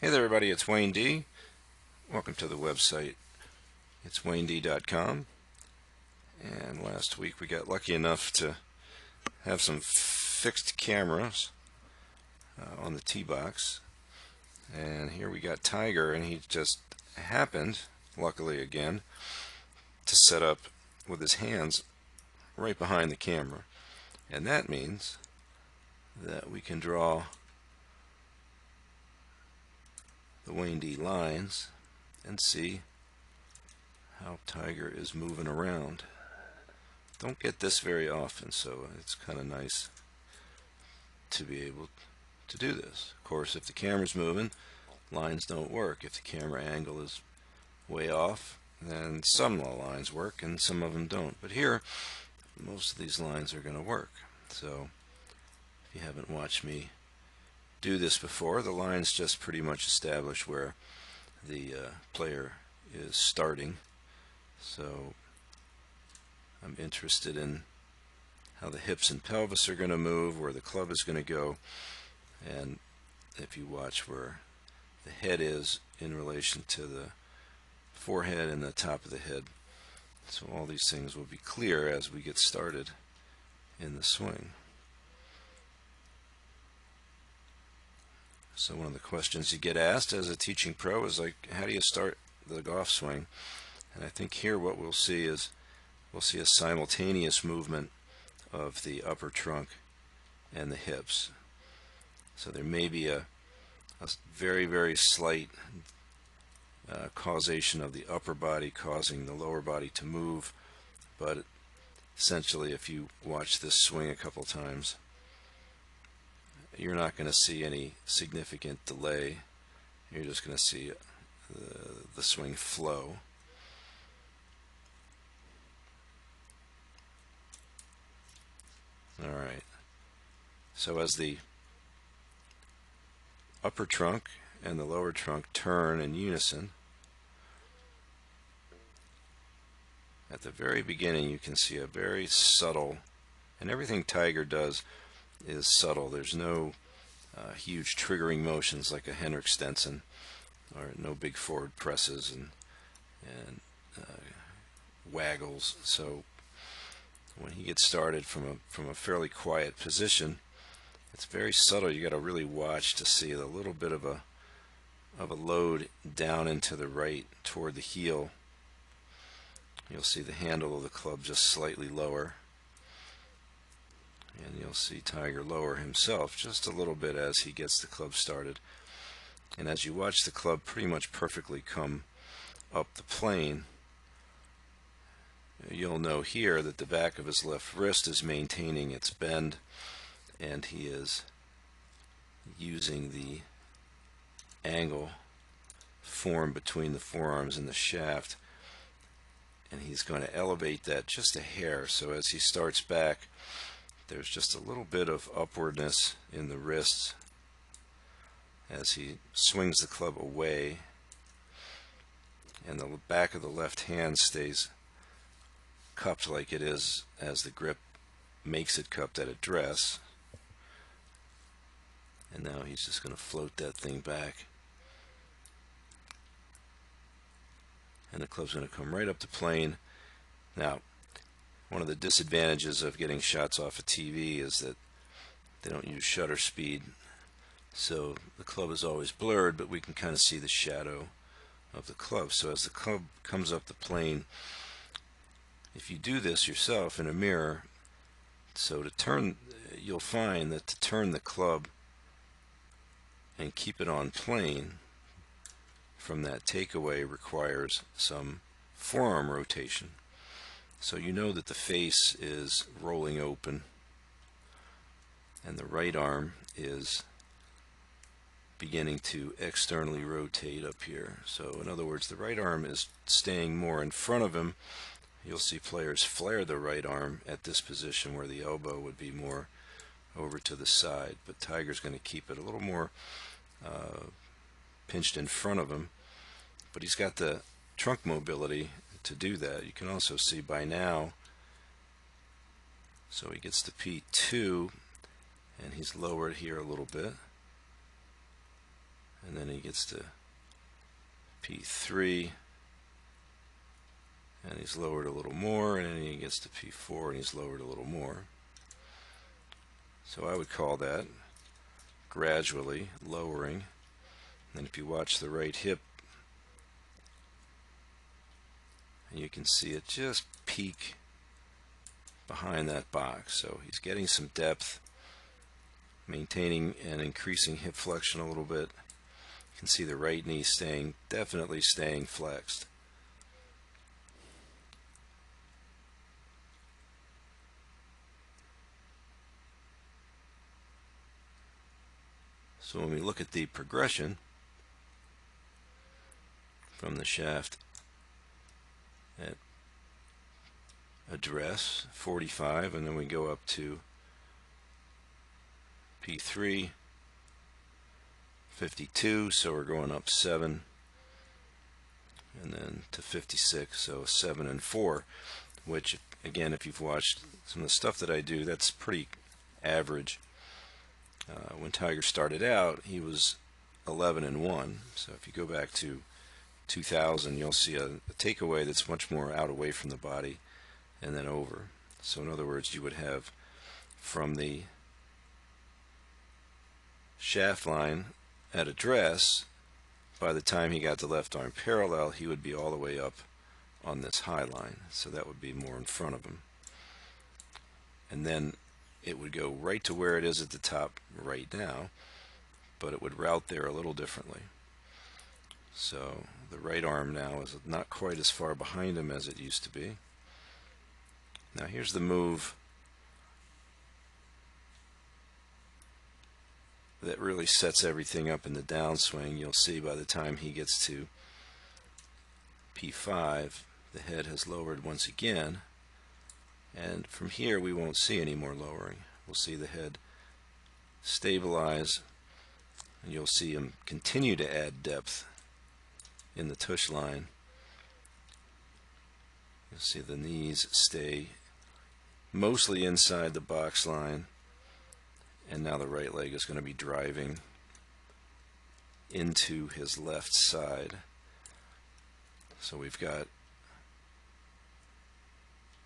Hey there everybody, it's Wayne D. Welcome to the website. It's WayneD.com. And last week we got lucky enough to have some fixed cameras on the tee box. And here we got Tiger, and he just happened, luckily again, to set up with his hands right behind the camera. And that means that we can draw the Wayne D lines and see how Tiger is moving around. Don't get this very often, so it's kind of nice to be able to do this. Of course, if the camera's moving, lines don't work. If the camera angle is way off, then some lines work and some of them don't. But here, most of these lines are going to work. So if you haven't watched me do this before, the lines just pretty much establish where the player is starting. So I'm interested in how the hips and pelvis are going to move, where the club is going to go, and if you watch where the head is in relation to the forehead and the top of the head. So all these things will be clear as we get started in the swing. So one of the questions you get asked as a teaching pro is like, how do you start the golf swing? And I think here what we'll see is we'll see a simultaneous movement of the upper trunk and the hips. So there may be a very, very slight causation of the upper body causing the lower body to move, but essentially if you watch this swing a couple times, you're not going to see any significant delay. You're just going to see the swing flow. Alright, so as the upper trunk and the lower trunk turn in unison, at the very beginning you can see a very subtle, and everything Tiger does is subtle. There's no huge triggering motions like a Henrik Stenson, or no big forward presses and waggles. So when he gets started from a fairly quiet position, it's very subtle. You got to really watch to see a little bit of a load down into the right toward the heel. You'll see the handle of the club just slightly lower, and you'll see Tiger lower himself just a little bit as he gets the club started. And as you watch the club pretty much perfectly come up the plane, you'll know here that the back of his left wrist is maintaining its bend, and he is using the angle formed between the forearms and the shaft, and he's going to elevate that just a hair. So as he starts back, there's just a little bit of upwardness in the wrists as he swings the club away, and the back of the left hand stays cupped like it is as the grip makes it cupped at address. And now he's just going to float that thing back, and the club's going to come right up the plane. Now, one of the disadvantages of getting shots off a TV is that they don't use shutter speed, so the club is always blurred, but we can kind of see the shadow of the club. So as the club comes up the plane, if you do this yourself in a mirror, so to turn, you'll find that to turn the club and keep it on plane from that takeaway requires some forearm rotation. So you know that the face is rolling open and the right arm is beginning to externally rotate up here. So in other words, the right arm is staying more in front of him. You'll see players flare the right arm at this position where the elbow would be more over to the side, but Tiger's going to keep it a little more pinched in front of him, but he's got the trunk mobility to do that. You can also see by now, so he gets to P2 and he's lowered here a little bit, and then he gets to P3, and he's lowered a little more, and then he gets to P4 and he's lowered a little more. So I would call that gradually lowering. And if you watch the right hip, and you can see it just peek behind that box. So he's getting some depth, maintaining and increasing hip flexion a little bit. You can see the right knee definitely staying flexed. So when we look at the progression from the shaft at address 45, and then we go up to P3, 52, so we're going up 7, and then to 56, so 7 and 4, which again, if you've watched some of the stuff that I do, that's pretty average. When Tiger started out, he was 11 and 1, so if you go back to 2000, you'll see a takeaway that's much more out away from the body and then over. So in other words, you would have from the shaft line at address, by the time he got to left arm parallel, he would be all the way up on this high line, so that would be more in front of him. And then it would go right to where it is at the top right now, but it would route there a little differently. So the right arm now is not quite as far behind him as it used to be. Now here's the move that really sets everything up in the downswing. You'll see by the time he gets to P5, the head has lowered once again, and from here we won't see any more lowering. We'll see the head stabilize, and you'll see him continue to add depth in the tush line. You'll see the knees stay mostly inside the box line, and now the right leg is going to be driving into his left side. So we've got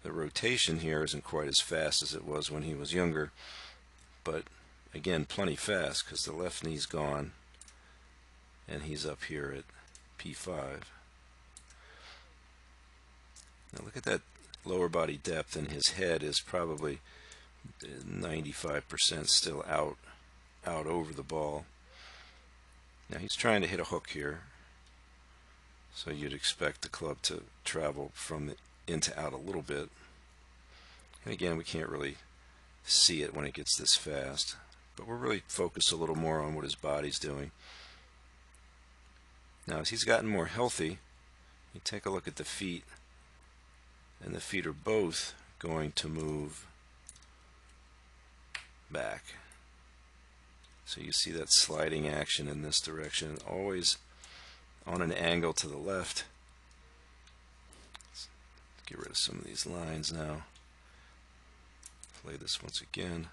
the rotation here isn't quite as fast as it was when he was younger, but again plenty fast because the left knee's gone and he's up here at P5. Now look at that lower body depth, and his head is probably 95% still out over the ball. Now he's trying to hit a hook here, so you'd expect the club to travel from the in to out a little bit. And again, we can't really see it when it gets this fast, but we're really focused a little more on what his body's doing. Now as he's gotten more healthy, you take a look at the feet, and the feet are both going to move back. So you see that sliding action in this direction, always on an angle to the left. Let's get rid of some of these lines now. Play this once again.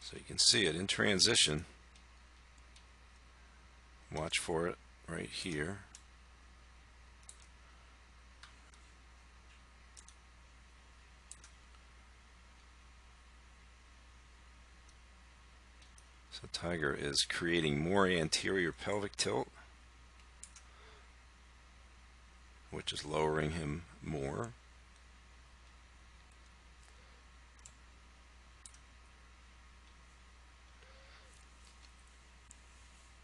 So you can see it in transition. Watch for it right here. So Tiger is creating more anterior pelvic tilt, which is lowering him more.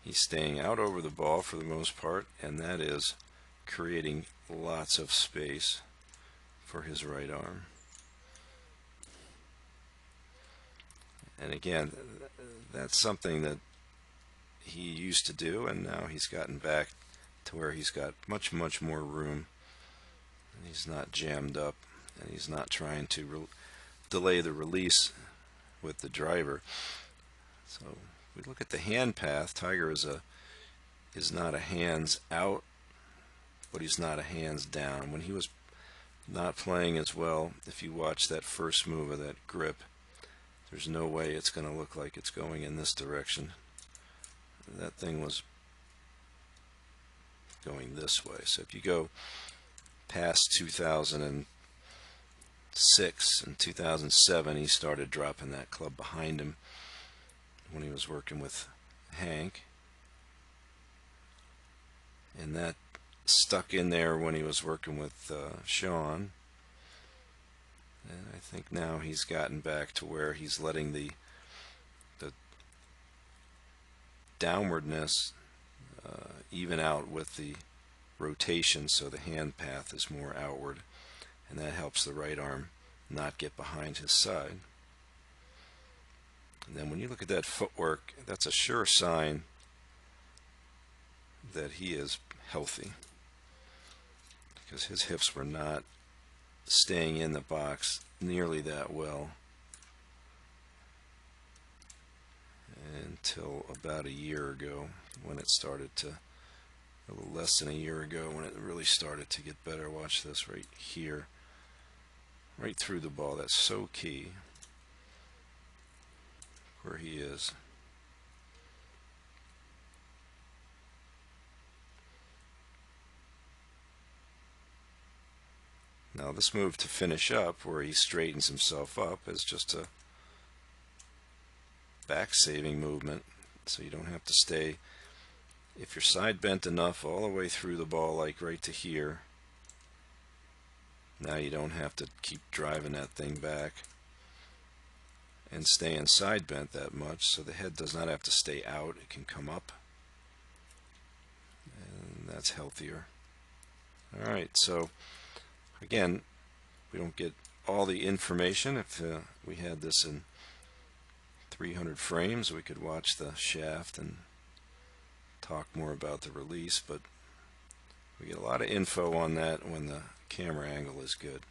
He's staying out over the ball for the most part, and that is creating lots of space for his right arm. And again, that's something that he used to do, and now he's gotten back to where he's got much more room. He's not jammed up, and he's not trying to delay the release with the driver. So if we look at the hand path, Tiger is not a hands out, but he's not a hands down. When he was not playing as well. If you watch that first move of that grip, there's no way it's going to look like it's going in this direction. That thing was going this way. So if you go past 2006 and 2007, he started dropping that club behind him when he was working with Hank. And that stuck in there when he was working with Sean. And I think now he's gotten back to where he's letting the downwardness even out with the rotation, so the hand path is more outward, and that helps the right arm not get behind his side. And then when you look at that footwork, that's a sure sign that he is healthy, because his hips were not staying in the box nearly that well until about a year ago, when it started to, a little less than a year ago, when it really started to get better. Watch this right here, right through the ball. That's so key where he is. Now this move to finish up, where he straightens himself up, is just a back saving movement, so you don't have to stay, if you're side bent enough all the way through the ball, like right to here, now you don't have to keep driving that thing back and staying side bent that much, so the head does not have to stay out, it can come up, and that's healthier. Alright, so again, we don't get all the information. If we had this in 300 frames, we could watch the shaft and talk more about the release, but we get a lot of info on that when the camera angle is good.